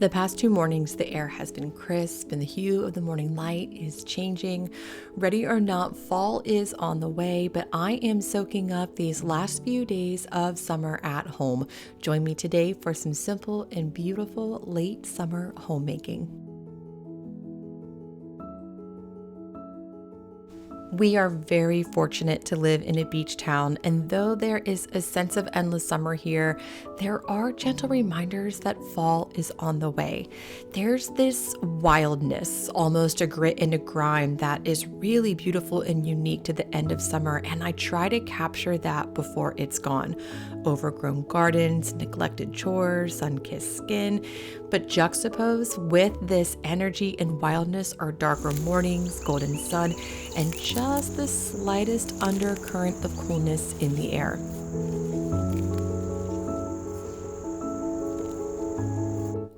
The past 2 mornings, the air has been crisp and the hue of the morning light is changing. Ready or not, fall is on the way, but I am soaking up these last few days of summer at home. Join me today for some simple and beautiful late summer homemaking. We are very fortunate to live in a beach town, and though there is a sense of endless summer here, there are gentle reminders that fall is on the way. There's this wildness, almost a grit and a grime, that is really beautiful and unique to the end of summer, and I try to capture that before it's gone. Overgrown gardens, neglected chores, sun-kissed skin, but juxtaposed with this energy and wildness are darker mornings, golden sun, and just the slightest undercurrent of coolness in the air.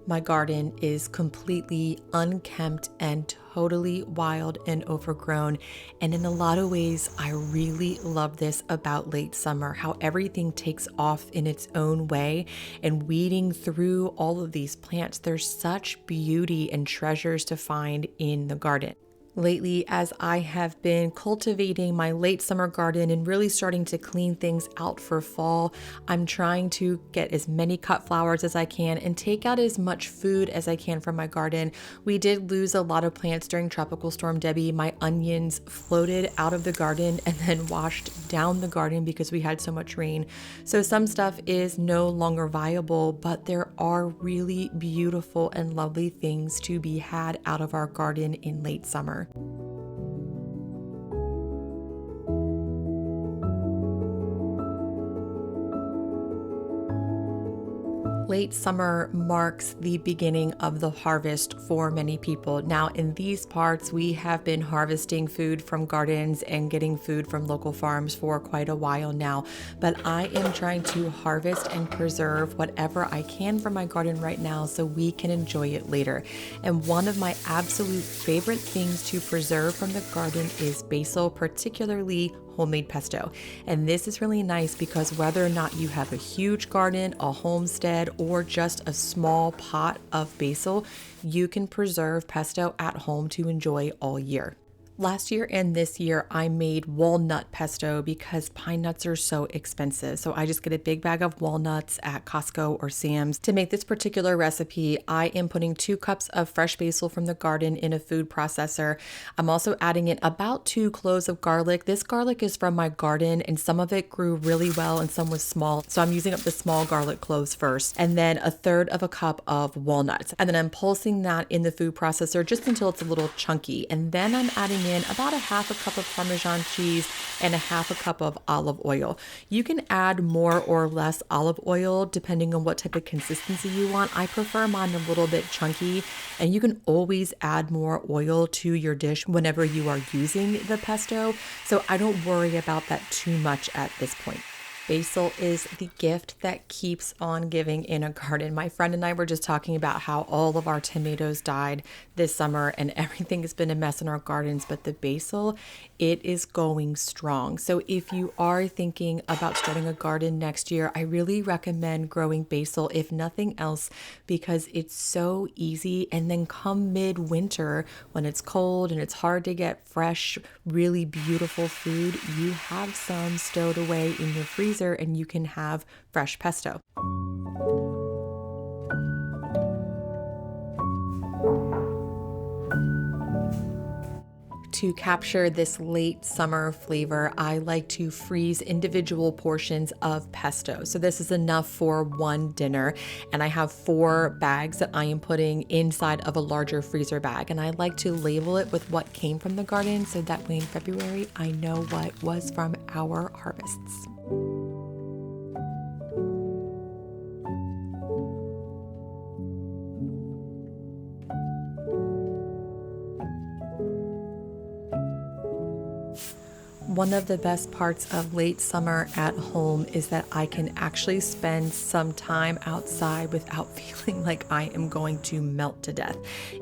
My garden is completely unkempt and totally wild and overgrown. And in a lot of ways, I really love this about late summer, how everything takes off in its own way. And weeding through all of these plants, there's such beauty and treasures to find in the garden. Lately, as I have been cultivating my late summer garden and really starting to clean things out for fall, I'm trying to get as many cut flowers as I can and take out as much food as I can from my garden. We did lose a lot of plants during Tropical Storm Debbie. My onions floated out of the garden and then washed down the garden because we had so much rain. So some stuff is no longer viable, but there are really beautiful and lovely things to be had out of our garden in late summer. Late summer marks the beginning of the harvest for many people. Now, in these parts, we have been harvesting food from gardens and getting food from local farms for quite a while now, but I am trying to harvest and preserve whatever I can from my garden right now so we can enjoy it later. And one of my absolute favorite things to preserve from the garden is basil, particularly homemade pesto. And this is really nice because whether or not you have a huge garden, a homestead, or just a small pot of basil, you can preserve pesto at home to enjoy all year. Last year and this year, I made walnut pesto because pine nuts are so expensive. So I just get a big bag of walnuts at Costco or Sam's. To make this particular recipe, I am putting 2 cups of fresh basil from the garden in a food processor. I'm also adding in about 2 cloves of garlic. This garlic is from my garden and some of it grew really well and some was small. So I'm using up the small garlic cloves first. And then 1/3 of a cup of walnuts. And then I'm pulsing that in the food processor just until it's a little chunky. And then I'm adding in about 1/2 cup of Parmesan cheese and 1/2 cup of olive oil. You can add more or less olive oil depending on what type of consistency you want. I prefer mine a little bit chunky, and you can always add more oil to your dish whenever you are using the pesto, so I don't worry about that too much at this point. Basil is the gift that keeps on giving in a garden. My friend and I were just talking about how all of our tomatoes died this summer and everything has been a mess in our gardens, but the basil, it is going strong. So if you are thinking about starting a garden next year, I really recommend growing basil, if nothing else, because it's so easy. And then come midwinter, when it's cold and it's hard to get fresh, really beautiful food, you have some stowed away in your freezer and you can have fresh pesto. To capture this late summer flavor, I like to freeze individual portions of pesto. So this is enough for one dinner, and I have 4 bags that I am putting inside of a larger freezer bag. And I like to label it with what came from the garden so that way in February I know what was from our harvests. One of the best parts of late summer at home is that I can actually spend some time outside without feeling like I am going to melt to death.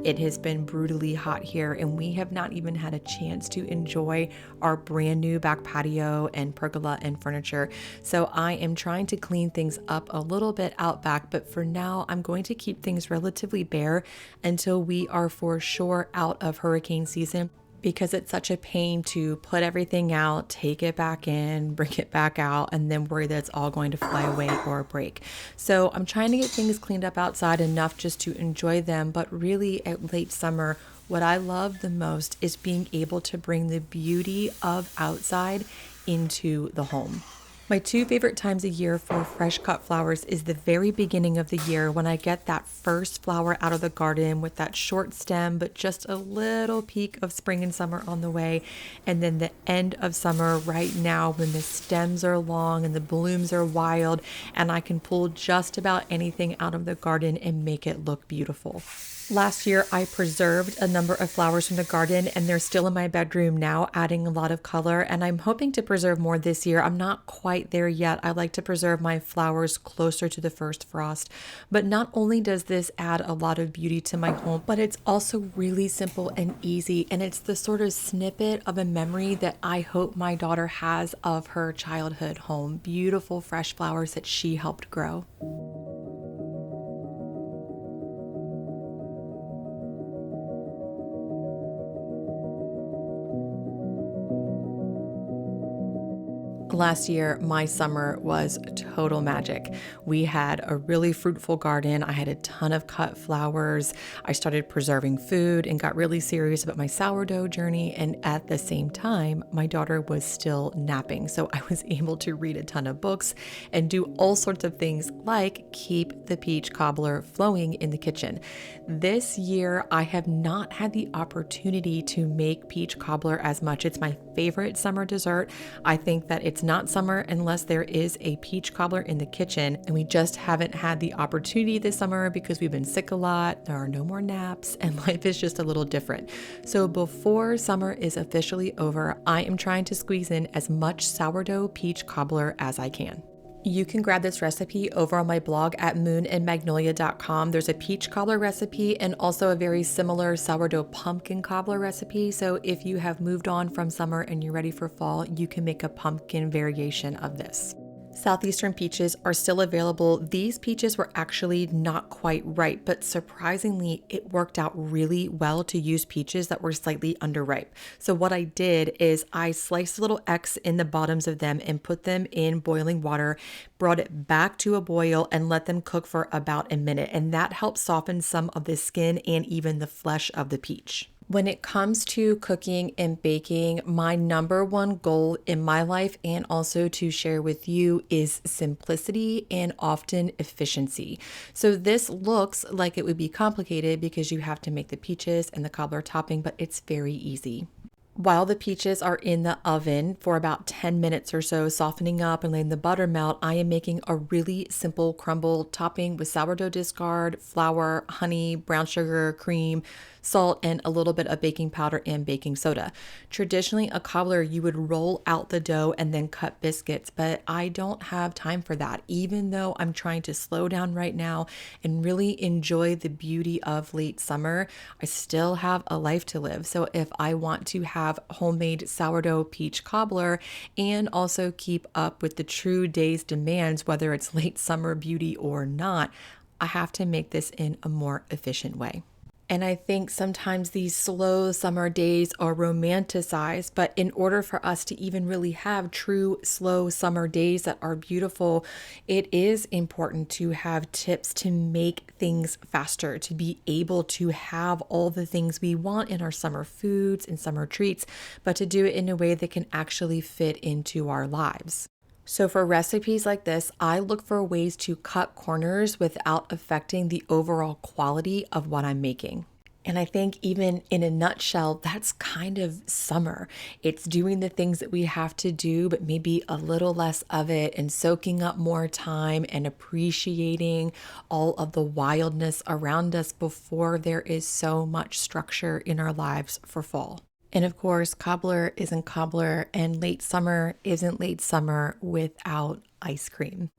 It has been brutally hot here, and we have not even had a chance to enjoy our brand new back patio and pergola and furniture. So I am trying to clean things up a little bit out back, but for now, I'm going to keep things relatively bare until we are for sure out of hurricane season, because it's such a pain to put everything out, take it back in, bring it back out, and then worry that it's all going to fly away or break. So I'm trying to get things cleaned up outside enough just to enjoy them. But really at late summer, what I love the most is being able to bring the beauty of outside into the home. My two favorite times a year for fresh cut flowers is the very beginning of the year when I get that first flower out of the garden with that short stem, but just a little peak of spring and summer on the way. And then the end of summer right now when the stems are long and the blooms are wild and I can pull just about anything out of the garden and make it look beautiful. Last year, I preserved a number of flowers from the garden and they're still in my bedroom now, adding a lot of color. And I'm hoping to preserve more this year. I'm not quite there yet. I like to preserve my flowers closer to the first frost. But not only does this add a lot of beauty to my home, but it's also really simple and easy. And it's the sort of snippet of a memory that I hope my daughter has of her childhood home. Beautiful fresh flowers that she helped grow. Last year, my summer was total magic. We had a really fruitful garden. I had a ton of cut flowers. I started preserving food and got really serious about my sourdough journey. And at the same time, my daughter was still napping. So I was able to read a ton of books and do all sorts of things like keep the peach cobbler flowing in the kitchen. This year, I have not had the opportunity to make peach cobbler as much. It's my favorite summer dessert. I think that it's not summer unless there is a peach cobbler in the kitchen, and we just haven't had the opportunity this summer because we've been sick a lot, there are no more naps, and life is just a little different. So before summer is officially over, I am trying to squeeze in as much sourdough peach cobbler as I can. You can grab this recipe over on my blog at moonandmagnolia.com. There's a peach cobbler recipe and also a very similar sourdough pumpkin cobbler recipe. So if you have moved on from summer and you're ready for fall, you can make a pumpkin variation of this. Southeastern peaches are still available. These peaches were actually not quite ripe, but surprisingly, it worked out really well to use peaches that were slightly underripe. So what I did is I sliced a little X in the bottoms of them and put them in boiling water, brought it back to a boil and let them cook for about a minute. And that helps soften some of the skin and even the flesh of the peach. When it comes to cooking and baking, my number one goal in my life and also to share with you is simplicity and often efficiency. So this looks like it would be complicated because you have to make the peaches and the cobbler topping, but it's very easy. While the peaches are in the oven for about 10 minutes or so, softening up and letting the butter melt, I am making a really simple crumble topping with sourdough discard, flour, honey, brown sugar, cream, salt, and a little bit of baking powder and baking soda. Traditionally, a cobbler, you would roll out the dough and then cut biscuits, but I don't have time for that. Even though I'm trying to slow down right now and really enjoy the beauty of late summer, I still have a life to live. So if I want to have homemade sourdough peach cobbler and also keep up with the true day's demands, whether it's late summer beauty or not, I have to make this in a more efficient way. And I think sometimes these slow summer days are romanticized, but in order for us to even really have true slow summer days that are beautiful, it is important to have tips to make things faster, to be able to have all the things we want in our summer foods and summer treats, but to do it in a way that can actually fit into our lives. So for recipes like this, I look for ways to cut corners without affecting the overall quality of what I'm making. And I think even in a nutshell, that's kind of summer. It's doing the things that we have to do, but maybe a little less of it and soaking up more time and appreciating all of the wildness around us before there is so much structure in our lives for fall. And of course, cobbler isn't cobbler, and late summer isn't late summer without ice cream.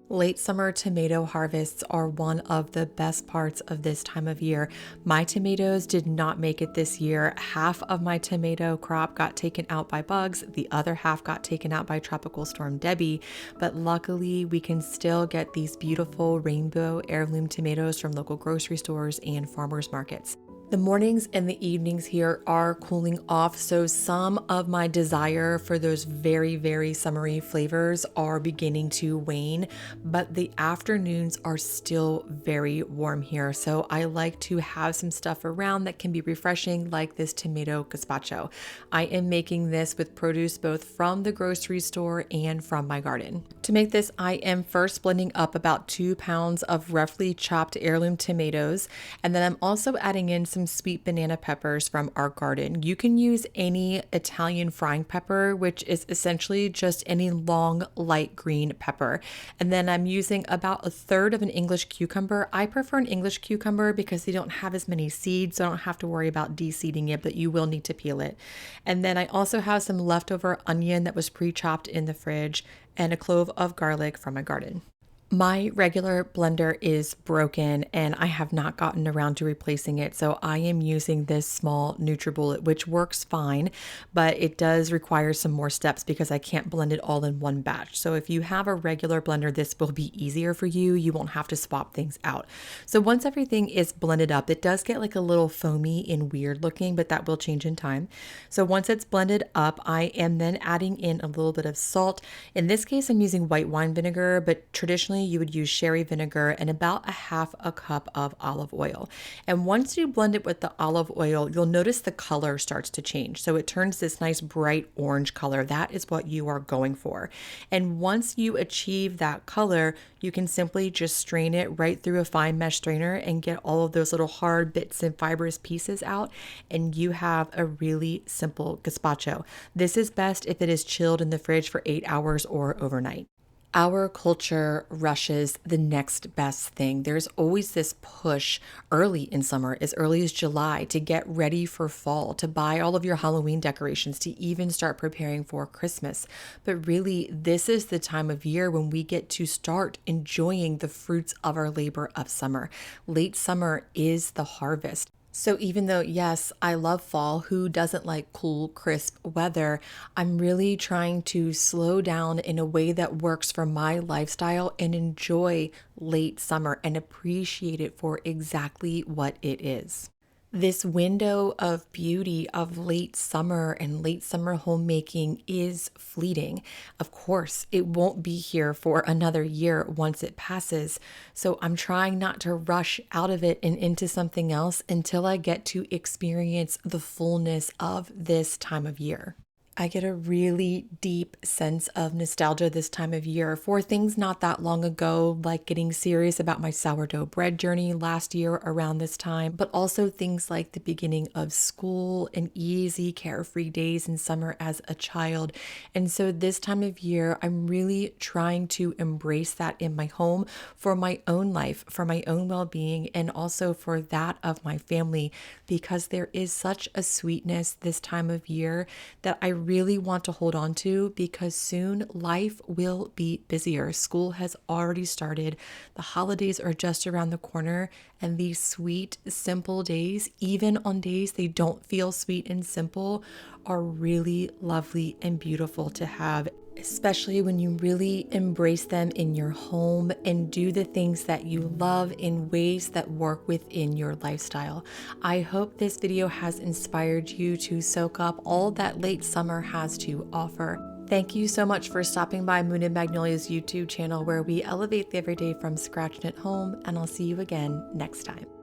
Late summer tomato harvests are one of the best parts of this time of year. My tomatoes did not make it this year. Half of my tomato crop got taken out by bugs, the other half got taken out by Tropical Storm Debbie, but luckily we can still get these beautiful rainbow heirloom tomatoes from local grocery stores and farmers markets. The mornings and the evenings here are cooling off, so some of my desire for those very, very summery flavors are beginning to wane, but the afternoons are still very warm here. So I like to have some stuff around that can be refreshing, like this tomato gazpacho. I am making this with produce both from the grocery store and from my garden. To make this, I am first blending up about 2 pounds of roughly chopped heirloom tomatoes, and then I'm also adding in some sweet banana peppers from our garden. You can use any Italian frying pepper, which is essentially just any long light green pepper. And then I'm using about 1/3 of an English cucumber. I prefer an English cucumber because they don't have as many seeds, so I don't have to worry about de-seeding it, but you will need to peel it. And then I also have some leftover onion that was pre-chopped in the fridge and a clove of garlic from my garden. My regular blender is broken and I have not gotten around to replacing it, so I am using this small NutriBullet, which works fine, but it does require some more steps because I can't blend it all in one batch. So if you have a regular blender, this will be easier for you. You won't have to swap things out. So once everything is blended up, it does get like a little foamy and weird looking, but that will change in time. So once it's blended up, I am then adding in a little bit of salt. In this case, I'm using white wine vinegar, but traditionally you would use sherry vinegar and about 1/2 cup of olive oil. And once you blend it with the olive oil, you'll notice the color starts to change. So it turns this nice bright orange color. That is what you are going for. And once you achieve that color, you can simply just strain it right through a fine mesh strainer and get all of those little hard bits and fibrous pieces out. And you have a really simple gazpacho. This is best if it is chilled in the fridge for 8 hours or overnight. Our culture rushes the next best thing. There's always this push early in summer, as early as July, to get ready for fall, to buy all of your Halloween decorations, to even start preparing for Christmas. But really, this is the time of year when we get to start enjoying the fruits of our labor of summer. Late summer is the harvest. So even though, yes, I love fall, who doesn't like cool, crisp weather, I'm really trying to slow down in a way that works for my lifestyle and enjoy late summer and appreciate it for exactly what it is. This window of beauty of late summer and late summer homemaking is fleeting. Of course, it won't be here for another year once it passes. So I'm trying not to rush out of it and into something else until I get to experience the fullness of this time of year. I get a really deep sense of nostalgia this time of year for things not that long ago, like getting serious about my sourdough bread journey last year around this time, but also things like the beginning of school and easy, carefree days in summer as a child. And so this time of year, I'm really trying to embrace that in my home for my own life, for my own well-being, and also for that of my family, because there is such a sweetness this time of year that I really want to hold on to, because soon life will be busier. School has already started. The holidays are just around the corner, and these sweet, simple days, even on days they don't feel sweet and simple, are really lovely and beautiful to have, especially when you really embrace them in your home and do the things that you love in ways that work within your lifestyle. I hope this video has inspired you to soak up all that late summer has to offer. Thank you so much for stopping by Moon and Magnolia's YouTube channel, where we elevate the everyday from scratch and at home, and I'll see you again next time.